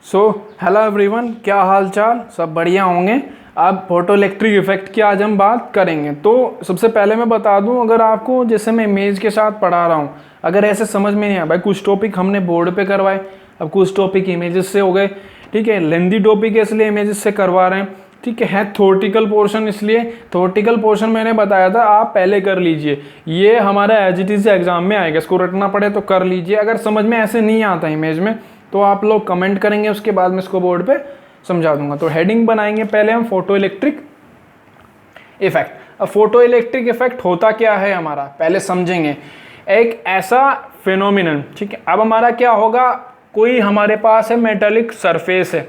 So hello everyone, क्या हाल चाल, सब बढ़िया होंगे। अब फोटो इलेक्ट्रिक इफेक्ट की आज हम बात करेंगे। तो सबसे पहले मैं बता दूं, अगर आपको जैसे मैं इमेज के साथ पढ़ा रहा हूं, अगर ऐसे समझ में नहीं आया, भाई कुछ टॉपिक हमने बोर्ड पे करवाए, अब कुछ टॉपिक इमेजेस से हो गए, ठीक है। लेंदी टॉपिक है इसलिए इमेजेस से करवा रहे हैं, ठीक है। थ्योरेटिकल पोर्शन, इसलिए थ्योरेटिकल पोर्शन मैंने बताया था आप पहले कर लीजिए, ये हमारा एज इट इज एग्जाम में आएगा, इसको रटना पड़े तो कर लीजिए। अगर समझ में ऐसे नहीं आता इमेज में तो आप लोग कमेंट करेंगे, उसके बाद मैं इसको बोर्ड पे समझा दूंगा। तो हेडिंग बनाएंगे पहले हम फोटो इलेक्ट्रिक इफेक्ट। अब फोटो इलेक्ट्रिक इफेक्ट होता क्या है हमारा पहले समझेंगे। एक ऐसा फिनोमिनन, ठीक है। अब हमारा क्या होगा, कोई हमारे पास है मेटालिक सरफेस है,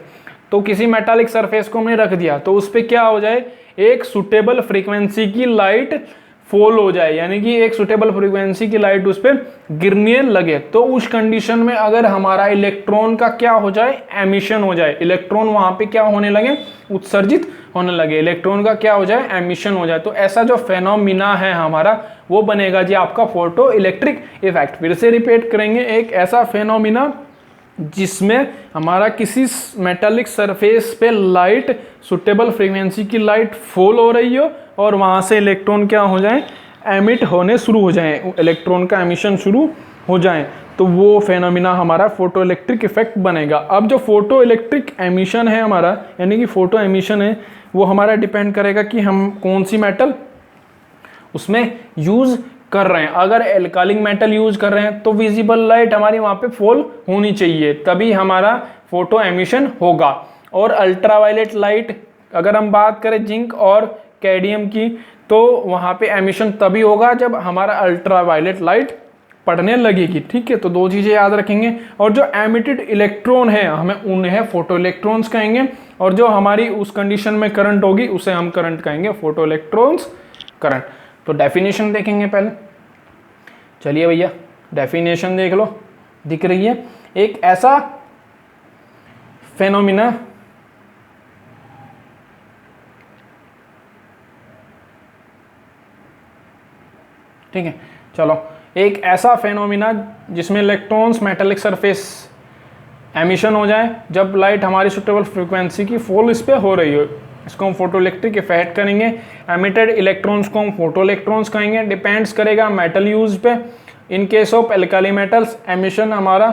तो किसी मेटालिक सरफेस को हमने रख दिया तो उस पर क्या हो जाए, एक सुटेबल फ्रीक्वेंसी की लाइट फॉल हो जाए, यानी कि एक सुटेबल फ्रीक्वेंसी की लाइट उस पर गिरने लगे। तो उस कंडीशन में अगर हमारा इलेक्ट्रॉन का क्या हो जाए, एमिशन हो जाए, इलेक्ट्रॉन वहां पे क्या होने लगे, उत्सर्जित होने लगे, इलेक्ट्रॉन का क्या हो जाए, एमिशन हो जाए। तो ऐसा जो फेनोमिना है हमारा वो बनेगा जी आपका फोटो इलेक्ट्रिक इफेक्ट। फिर से रिपीट करेंगे, एक ऐसा फेनोमिना जिसमें हमारा किसी मेटालिक सरफेस पे लाइट, सुटेबल फ्रीक्वेंसी की लाइट फॉल हो रही हो और वहां से इलेक्ट्रॉन क्या हो जाए, एमिट होने शुरू हो जाए, इलेक्ट्रॉन का एमिशन शुरू हो जाए, तो वो फेनोमिना हमारा फोटो इलेक्ट्रिक इफेक्ट बनेगा। अब जो फोटो इलेक्ट्रिक एमिशन है हमारा, यानी कि फोटो एमिशन है, वो हमारा डिपेंड करेगा कि हम कौन सी मेटल उसमें यूज कर रहे हैं। अगर एल्कालिक मेटल यूज कर रहे हैं तो विजिबल लाइट हमारी वहां पे फॉल होनी चाहिए, तभी हमारा फोटो एमिशन होगा। और अल्ट्रावायलेट लाइट, अगर हम बात करें जिंक और कैडमियम की, तो वहां पे एमिशन तभी होगा जब हमारा अल्ट्रावायलेट लाइट पड़ने लगेगी, ठीक है। तो दो चीजें याद रखेंगे। और जो एमिटेड इलेक्ट्रॉन है हमें उन्हें फोटो इलेक्ट्रॉन्स कहेंगे, और जो हमारी उस कंडीशन में करंट होगी उसे हम करंट कहेंगे, फोटो इलेक्ट्रॉन्स करंट। तो डेफिनेशन देखेंगे पहले, चलिए भैया डेफिनेशन देख लो, दिख रही है। एक ऐसा फेनोमिना ठीक है, चलो, एक ऐसा फेनोमिना जिसमें इलेक्ट्रॉन्स मेटालिक सरफेस एमिशन हो जाए जब लाइट हमारी सुटेबल फ्रीक्वेंसी की फॉल इस पे हो रही हो, इसको हम फोटो इलेक्ट्रिक इफेक्ट करेंगे। एमिटेड इलेक्ट्रॉन्स को हम फोटो इलेक्ट्रॉन्स कहेंगे। डिपेंड्स करेगा मेटल यूज पे। In case of alkali metals emission हमारा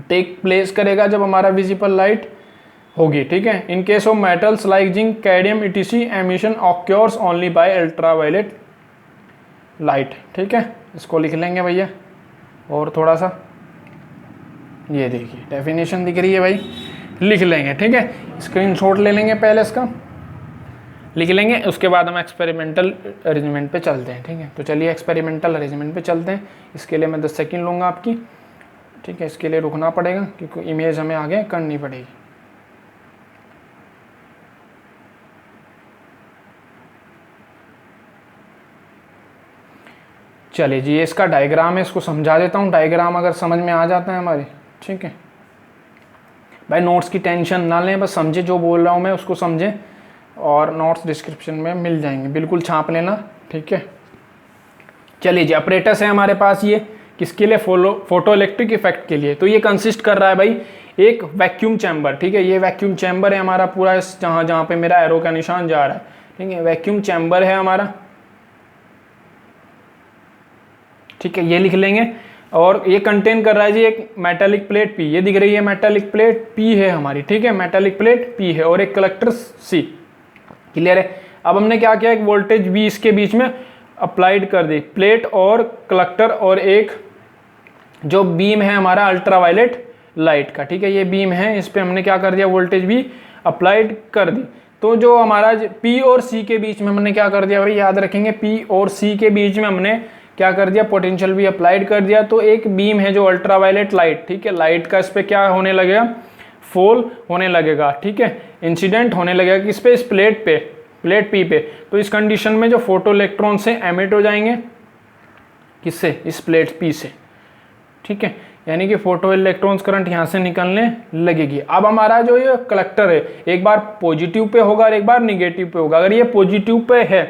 टेक प्लेस करेगा जब हमारा विजिबल लाइट होगी, ठीक है। In case of metals like zinc, cadmium ETC, emission occurs only by ultraviolet light, ठीक है। इसको लिख लेंगे भैया, और थोड़ा सा ये देखिए डेफिनेशन दिख रही है भाई, लिख लेंगे, ठीक है। स्क्रीनशॉट ले लेंगे, पहले इसका लिख लेंगे, उसके बाद हम एक्सपेरिमेंटल अरेंजमेंट पे चलते हैं, ठीक है। तो चलिए एक्सपेरिमेंटल अरेंजमेंट पे चलते हैं। इसके लिए मैं 10 सेकंड लूँगा आपकी, ठीक है। इसके लिए रुकना पड़ेगा क्योंकि इमेज हमें आगे करनी पड़ेगी। चलिए जी, इसका डायग्राम है, इसको समझा देता हूँ। डायग्राम अगर समझ में आ जाता है हमारे, ठीक है भाई। नोट्स की टेंशन ना लें, बस समझे जो बोल रहा हूँ मैं उसको समझें, और नोट्स डिस्क्रिप्शन में मिल जाएंगे, बिल्कुल छाप लेना, ठीक है। चलिए जी, अपरेटस है हमारे पास, ये किसके लिए, फोटो इलेक्ट्रिक इफेक्ट के लिए। तो ये कंसिस्ट कर रहा है भाई एक वैक्यूम चैम्बर, ठीक है। ये वैक्यूम चैम्बर है हमारा पूरा, जहाँ जहाँ पे मेरा एरो का निशान जा रहा है, ठीक है, वैक्यूम चैम्बर है हमारा, ठीक है। ये लिख लेंगे। और ये कंटेन कर रहा है जी एक मेटालिक प्लेट पी, ये दिख रही है मेटालिक प्लेट पी है हमारी, ठीक है, मेटालिक प्लेट पी है, और एक कलेक्टर सी, क्लियर है। अब हमने क्या किया, एक वोल्टेज वी इसके बीच में अप्लाइड कर दी, प्लेट और कलेक्टर, और एक जो बीम है हमारा अल्ट्रावायलेट लाइट का, ठीक है, ये बीम है, इस पर हमने क्या कर दिया, वोल्टेज भी अप्लाइड कर दी। तो जो हमारा पी और सी के बीच में हमने क्या कर दिया भाई, याद रखेंगे, पी और सी के बीच में हमने क्या कर दिया, पोटेंशियल भी अप्लाइड कर दिया। तो एक बीम है जो अल्ट्रावायलेट लाइट, ठीक है, लाइट का इस पे क्या होने लगेगा, फॉल होने लगेगा, ठीक है, इंसिडेंट होने लगेगा किस पे, इस प्लेट पे, प्लेट पी पे। तो इस कंडीशन में जो फोटो इलेक्ट्रॉन से एमिट हो जाएंगे, किससे, इस प्लेट पी से, ठीक है, यानी कि फोटो इलेक्ट्रॉन्स करंट यहाँ से निकलने लगेगी। अब हमारा जो ये कलेक्टर है, एक बार पॉजिटिव पे होगा और एक बार निगेटिव पे होगा। अगर ये पॉजिटिव पे है,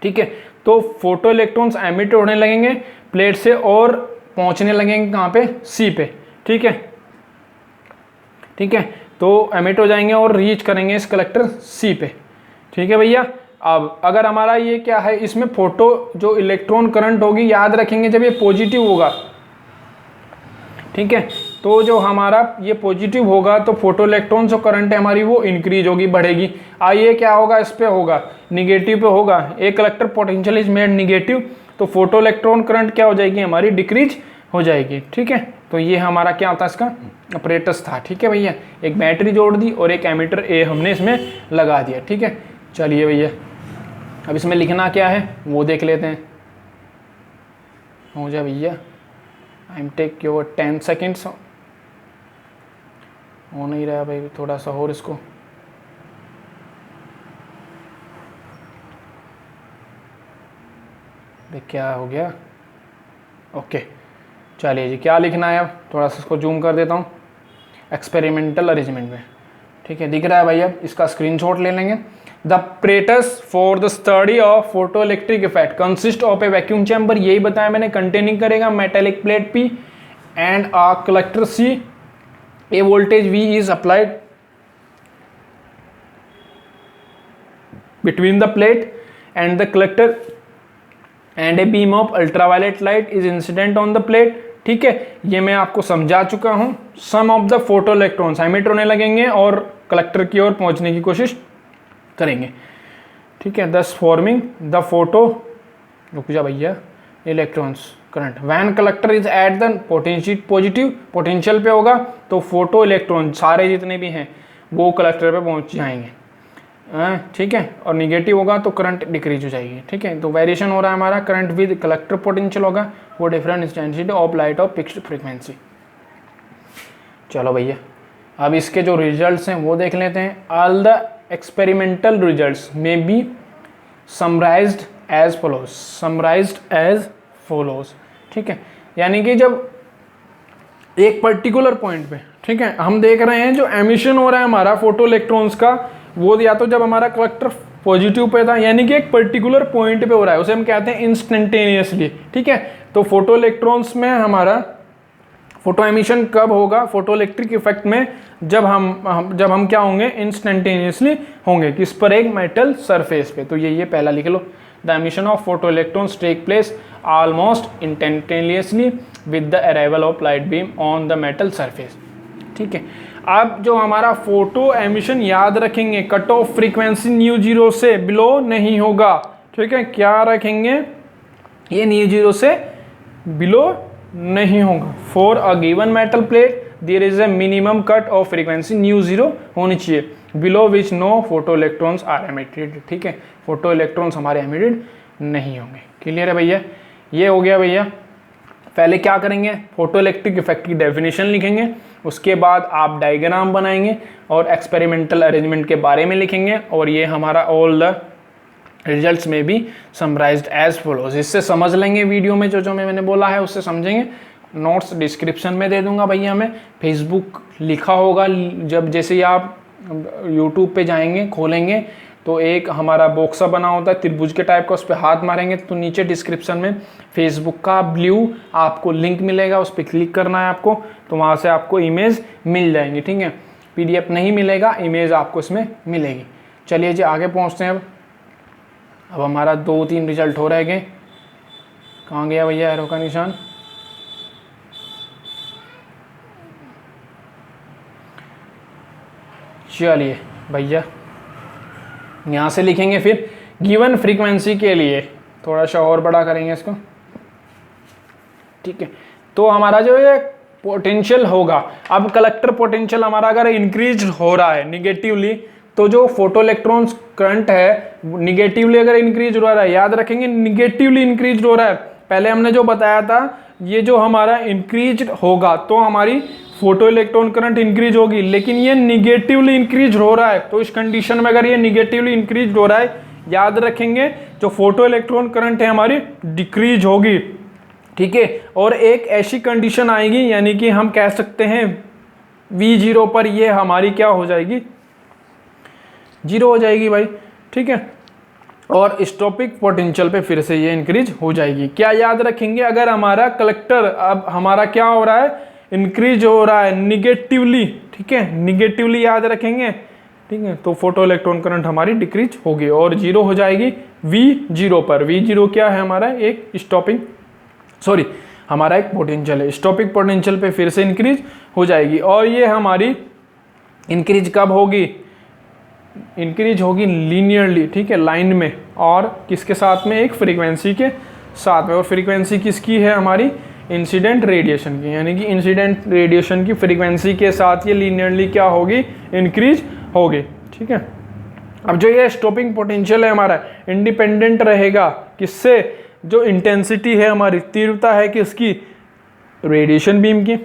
ठीक है, तो फोटो इलेक्ट्रॉन्स एमिट होने लगेंगे प्लेट से और पहुंचने लगेंगे कहाँ पे, सी पे, ठीक है। ठीक है, तो एमिट हो जाएंगे और रीच करेंगे इस कलेक्टर सी पे। ठीक है भैया, अब अगर हमारा ये क्या है, इसमें फोटो जो इलेक्ट्रॉन करंट होगी, याद रखेंगे जब ये पॉजिटिव होगा, ठीक है, तो जो हमारा ये पॉजिटिव होगा तो फोटो इलेक्ट्रॉन जो करंट है हमारी वो इंक्रीज होगी, बढ़ेगी। आइए क्या होगा, इस पे होगा निगेटिव पे होगा, एक collector potential is made negative, तो फोटो इलेक्ट्रॉन करंट क्या हो जाएगी हमारी, डिक्रीज हो जाएगी। ठीक है, तो ये हमारा क्या होता है, इसका ऑपरेटर्स था। ठीक है भैया, एक बैटरी जोड़ दी और एक एमीटर ए हमने इसमें लगा दिया। ठीक है, चलिए भैया अब इसमें लिखना क्या है वो देख लेते हैं। हो जाए भैया, I am take your 10 seconds. हो नहीं रहा भाई, थोड़ा सा और इसको देख, क्या हो गया। ओके, चलिए जी, क्या लिखना है अब, थोड़ा सा इसको जूम कर देता हूँ एक्सपेरिमेंटल अरेंजमेंट में। ठीक है, दिख रहा है भैया, इसका स्क्रीनशॉट ले लेंगे। The apparatus for the study of photo electric effect consist of a vacuum chamber, यही बताया मैंने, कंटेनिंग करेगा metallic plate P and a collector C. A voltage V is applied between the plate and the collector and a beam of ultraviolet light is incident on the plate। ठीक है, ये मैं आपको समझा चुका हूं। Some of the photo electrons emit होने लगेंगे और कलेक्टर की ओर पहुंचने की कोशिश करेंगे। ठीक है, दस फॉर्मिंग द फोटो, रुक जा भैया, electrons current when collector is at the potential positive, potential पे होगा तो फोटो इलेक्ट्रॉन सारे जितने भी हैं वो कलेक्टर पे पहुंच जाएंगे। ठीक है, और निगेटिव होगा तो करंट डिक्रीज हो जाएगी। ठीक है, तो वेरिएशन हो रहा है हमारा, करंट विद कलेक्टर पोटेंशियल होगा वो different intensity of light of fixed frequency. चलो भैया, अब इसके जो रिजल्ट्स हैं वो देख लेते हैं। ऑल द एक्सपेरिमेंटल रिजल्ट्स में be summarized as follows, summarized as follows. ठीक है, यानी कि जब एक पर्टिकुलर पॉइंट पे, ठीक है, हम देख रहे हैं जो एमिशन हो रहा है हमारा फोटो इलेक्ट्रॉन्स का, वो या तो जब हमारा कलेक्टर पॉजिटिव पे था, यानी कि एक पर्टिकुलर पॉइंट पे हो रहा है, उसे हम कहते हैं इंस्टेंटेनियसली। ठीक है, तो फोटो इलेक्ट्रॉन्स में हमारा फोटो एमिशन कब होगा, फोटो इलेक्ट्रिक इफेक्ट में, जब हम क्या होंगे, इंस्टेंटेनियसली होंगे, किस पर, एक मेटल सरफेस पे। तो ये पहला लिख लो, the emission of photo electrons take place almost instantaneously with the arrival of light beam on the metal surface. ठीक है, अब जो हमारा फोटो एमिशन, याद रखेंगे cut off frequency nu zero से बिलो नहीं होगा। ठीक है, क्या रखेंगे, ये न्यू जीरो से बिलो नहीं होगा। For a given metal plate there is a minimum cut off frequency nu zero होनी चाहिए, below which no photo electrons are emitted. ठीक है, फोटो इलेक्ट्रॉन्स हमारे एमिटेड नहीं होंगे। क्लियर है भैया, ये हो गया भैया। पहले क्या करेंगे, फोटो इलेक्ट्रिक इफेक्ट की डेफिनेशन लिखेंगे, उसके बाद आप डायग्राम बनाएंगे और एक्सपेरिमेंटल अरेंजमेंट के बारे में लिखेंगे, और ये हमारा ऑल द रिजल्ट्स में भी समराइज्ड एज फॉलोज। इससे समझ लेंगे, वीडियो में जो मैंने बोला है उससे समझेंगे। नोट्स डिस्क्रिप्शन में दे दूंगा भैया मैं, फेसबुक लिखा होगा, जब जैसे ही आप यूट्यूब पे जाएंगे खोलेंगे तो एक हमारा बॉक्स बना होता है त्रिभुज के टाइप का, उस पर हाथ मारेंगे तो नीचे डिस्क्रिप्शन में फेसबुक का ब्लू आपको लिंक मिलेगा, उस पर क्लिक करना है आपको, तो वहाँ से आपको इमेज मिल जाएंगी। ठीक है, PDF नहीं मिलेगा, इमेज आपको इसमें मिलेगी। चलिए जी, आगे पहुँचते हैं। अब हमारा 2-3 रिजल्ट हो रहे गए, कहाँ गया भैया एरो का निशान। चलिए भैया, यहाँ से लिखेंगे, फिर गिवन फ्रीक्वेंसी के लिए थोड़ा सा और बड़ा करेंगे इसको। ठीक है, तो हमारा जो ये पोटेंशियल होगा, अब कलेक्टर पोटेंशियल हमारा अगर इंक्रीज हो रहा है निगेटिवली, तो जो फोटो इलेक्ट्रॉन्स करंट है निगेटिवली अगर इंक्रीज हो रहा है, याद रखेंगे निगेटिवली इंक्रीज हो रहा है। पहले हमने जो बताया था, ये जो हमारा इंक्रीज होगा तो हमारी फोटो इलेक्ट्रॉन करंट इंक्रीज होगी, लेकिन ये निगेटिवली इंक्रीज हो रहा है, तो इस कंडीशन में अगर ये निगेटिवली इंक्रीज हो रहा है, याद रखेंगे जो फोटो इलेक्ट्रॉन करंट है हमारी डिक्रीज होगी। ठीक है, और एक ऐसी कंडीशन आएगी, यानी कि हम कह सकते हैं V0 पर ये हमारी क्या हो जाएगी, 0 हो जाएगी भाई। ठीक है, और स्टॉपिक पोटेंशियल पे फिर से ये इंक्रीज हो जाएगी। क्या याद रखेंगे, अगर हमारा कलेक्टर अब हमारा क्या हो रहा है, इंक्रीज हो रहा है निगेटिवली। ठीक है, निगेटिवली याद रखेंगे, ठीक है, तो फोटो इलेक्ट्रॉन करंट हमारी डिक्रीज होगी और जीरो हो जाएगी V0 पर। V0 क्या है हमारा, एक स्टॉपिंग हमारा एक पोटेंशियल है, स्टॉपिंग पोटेंशियल पे फिर से इंक्रीज हो जाएगी। और ये हमारी इंक्रीज कब होगी, इंक्रीज होगी लीनियरली, ठीक है, लाइन में, और किसके साथ में, एक फ्रीक्वेंसी के साथ में। और फ्रीक्वेंसी किसकी है हमारी, इंसिडेंट रेडिएशन की, यानी कि इंसिडेंट रेडिएशन की फ्रीक्वेंसी के साथ ये लीनियरली क्या होगी, इंक्रीज होगी, ठीक है। अब जो ये स्टॉपिंग पोटेंशियल है हमारा इंडिपेंडेंट रहेगा किससे, जो इंटेंसिटी है हमारी, तीव्रता है किसकी, रेडिएशन बीम की,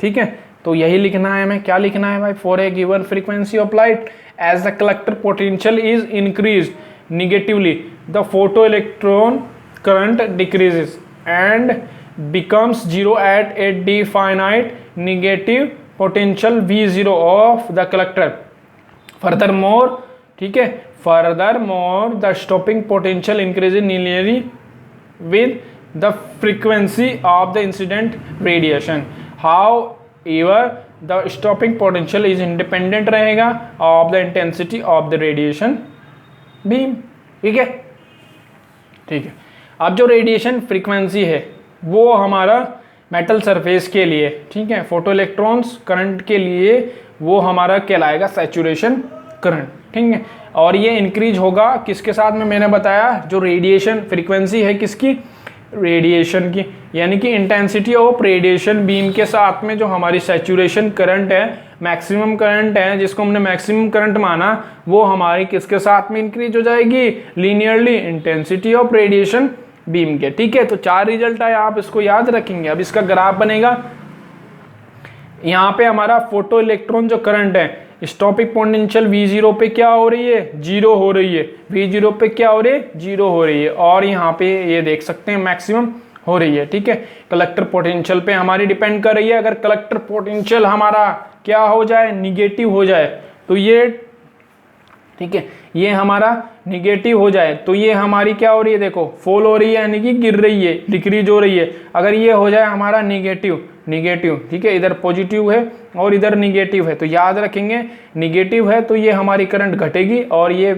ठीक है। तो यही लिखना है हमें, क्या लिखना है भाई, for a given frequency of light as the collector potential is increase negatively the photo electron current decreases and becomes zero at a definite negative potential V0 of the collector. Furthermore, ठीक है, furthermore the stopping potential increases linearly with the frequency of the incident radiation. However, the stopping potential is independent रहेगा of the intensity of the radiation beam. ठीक है, ठीक है। अब जो radiation frequency है वो हमारा मेटल सरफेस के लिए, ठीक है, फोटो इलेक्ट्रॉन्स करंट के लिए वो हमारा कहलाएगा सैचुरेशन करंट, ठीक है। और ये इंक्रीज होगा किसके साथ में, मैंने बताया जो रेडिएशन फ्रीक्वेंसी है किसकी, रेडिएशन की, यानी कि इंटेंसिटी ऑफ रेडिएशन बीम के साथ में जो हमारी सैचुरेशन करंट है, मैक्सिमम करंट है, जिसको हमने मैक्सिमम करंट माना, वो हमारी किसके साथ में इंक्रीज हो जाएगी, linearly intensity of radiation beam के, ठीक है। तो 4 रिजल्ट आए, आप इसको याद रखेंगे। अब इसका ग्राफ बनेगा, यहाँ पे हमारा फोटो इलेक्ट्रॉन जो करंट है स्टॉपिंग पोटेंशियल V0 पे क्या हो रही है, जीरो हो रही है, V0 पे क्या हो रही है, जीरो हो रही है, और यहाँ पे ये देख सकते हैं मैक्सिमम हो रही है, ठीक है। कलेक्टर पोटेंशियल पे हमारी डिपेंड कर रही है। अगर कलेक्टर पोटेंशियल हमारा क्या हो जाए, निगेटिव हो जाए, तो ये, ठीक है, ये हमारा निगेटिव हो जाए तो ये हमारी क्या हो रही है, देखो फॉल हो रही है, यानी कि गिर रही है, डिक्रीज हो रही है। अगर ये हो जाए हमारा निगेटिव, ठीक है, इधर पॉजिटिव है और इधर निगेटिव है, तो याद रखेंगे निगेटिव है तो ये हमारी करंट घटेगी और ये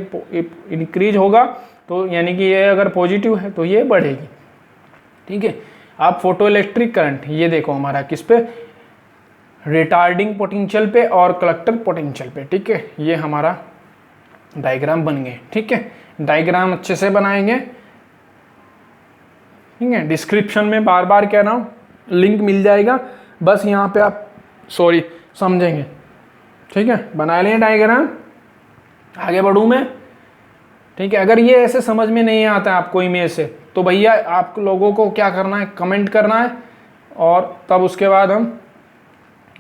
इंक्रीज होगा, तो यानी कि ये अगर पॉजिटिव है तो ये बढ़ेगी, ठीक है। अब फोटो इलेक्ट्रिक करंट ये देखो हमारा किस पे, रिटार्डिंग पोटेंशियल पे और कलेक्टर पोटेंशियल पे, ठीक है। ये हमारा डायग्राम बन गए, ठीक है। डायग्राम अच्छे से बनाएंगे, ठीक है। डिस्क्रिप्शन में बार बार कह रहा हूँ लिंक मिल जाएगा, बस यहाँ पे आप समझेंगे, ठीक है। बना लें डायग्राम, आगे बढ़ूँ मैं, ठीक है। अगर ये ऐसे समझ में नहीं आता आपको इमेज से, तो भैया आप लोगों को क्या करना है, कमेंट करना है, और तब उसके बाद हम,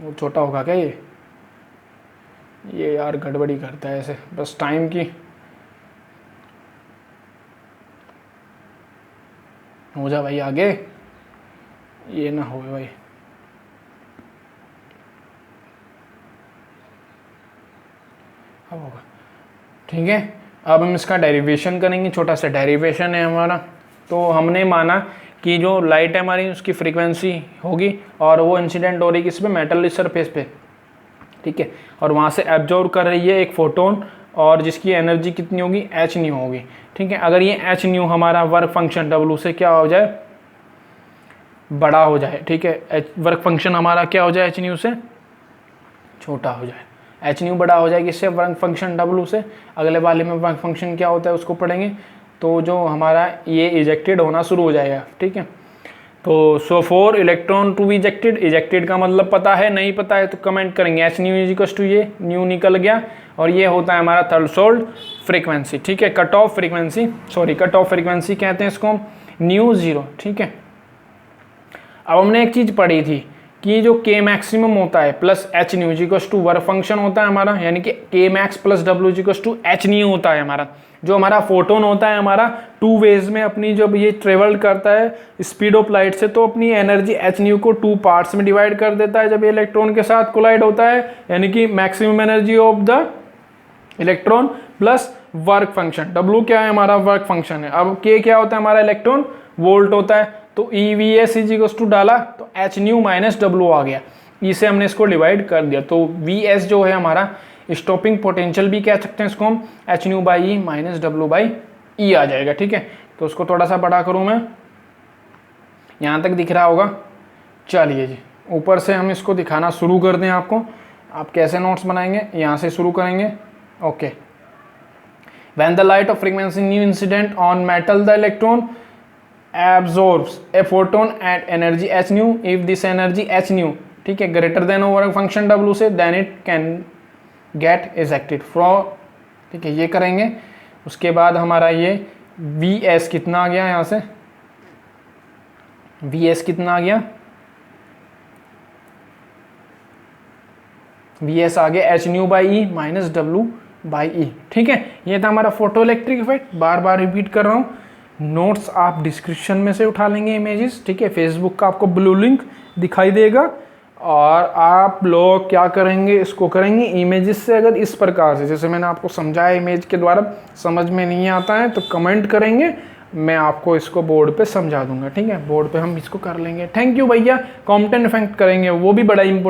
वो छोटा होगा क्या ये यार गड़बड़ी करता है ऐसे, बस टाइम की हो जा भाई आगे, ये ना हो भाई। अब होगा, ठीक है। अब हम इसका डेरिवेशन करेंगे, छोटा सा डेरिवेशन है हमारा। तो हमने माना कि जो लाइट है हमारी उसकी फ्रीक्वेंसी होगी और वो इंसिडेंट हो रही है किस पे, मेटल सरफेस पे, ठीक है, और वहाँ से एब्जॉर्ब कर रही है एक फोटोन, और जिसकी एनर्जी कितनी होगी, एच न्यू होगी, ठीक है। अगर ये एच न्यू हमारा वर्क फंक्शन डब्लू से क्या हो जाए, बड़ा हो जाए, ठीक है, वर्क फंक्शन हमारा क्या हो जाए, एच न्यू से छोटा हो जाए, एच न्यू बड़ा हो जाए किससे, वर्क फंक्शन डब्लू से। अगले वाले में वर्क फंक्शन क्या होता है उसको पढ़ेंगे, तो जो हमारा ये इजेक्टेड होना शुरू हो जाएगा, ठीक है। तो so for electron to be ejected, ejected का मतलब पता है, नहीं पता है तो कमेंट करेंगे, h nu is equal to ये न्यू निकल गया, और ये होता है हमारा थ्रेशोल्ड फ्रीक्वेंसी, ठीक है। Cut off frequency, cut off frequency कहते हैं इसको हम, न्यू जीरो, ठीक है। अब हमने एक चीज़ पढ़ी थी कि जो के मैक्सिमम होता है plus h nu equal to work function होता है हमारा, यानी कि K max plus W equal to h nu होता है हमारा। जो हमारा फोटोन होता है हमारा 2 वेज में अपनी जब ये ट्रेवल करता है स्पीड ऑफ लाइट से, तो अपनी एनर्जी एच न्यू को 2 पार्ट्स में डिवाइड कर देता है जब ये इलेक्ट्रॉन के साथ कोलाइड होता है, यानी कि maximum energy of the electron plus work function. W क्या है हमारा, वर्क फंक्शन है। अब के क्या होता है हमारा, इलेक्ट्रॉन वोल्ट होता है, तो EVS इज इक्वल टू डाला तो एच न्यू माइनस डब्ल्यू आ गया। ई से हमने इसको डिवाइड कर दिया, तो वी एस जो है हमारा स्टॉपिंग पोटेंशियल भी कह सकते हैं इसको हम, H nu by E minus W by E आ जाएगा। ठीक है, तो उसको थोड़ा सा बड़ा करूँ मैं, यहाँ तक दिख रहा होगा। चलिए जी, ऊपर से हम इसको दिखाना शुरू कर दें आपको। आप कैसे नोट्स बनाएंगे, यहाँ से शुरू करेंगे। Okay, when the light of frequency nu incident on metal, the electron absorbs a photon at energy h nu, if this energy h nu, ठीक है, greater than over function w से, then it can get ejected from, ठीक है, ये करेंगे। उसके बाद हमारा ये वी एस कितना आ गया, यहाँ से वी एस कितना आ गया, वी एस आ गया H nu by E minus W by E. ठीक है, ये था हमारा फोटो इलेक्ट्रिक इफेक्ट। बार बार रिपीट कर रहा हूँ, नोट्स आप डिस्क्रिप्शन में से उठा लेंगे इमेजेस। ठीक है, फेसबुक का आपको ब्लू लिंक दिखाई देगा, और आप लोग क्या करेंगे, इसको करेंगे इमेजेस से। अगर इस प्रकार से जैसे मैंने आपको समझाया इमेज के द्वारा समझ में नहीं आता है तो कमेंट करेंगे, मैं आपको इसको बोर्ड पे समझा दूंगा। ठीक है, बोर्ड पे हम इसको कर लेंगे। थैंक यू भैया। कॉम्पटेंट इफेक्ट करेंगे, वो भी बड़ा इंपॉर्टेंट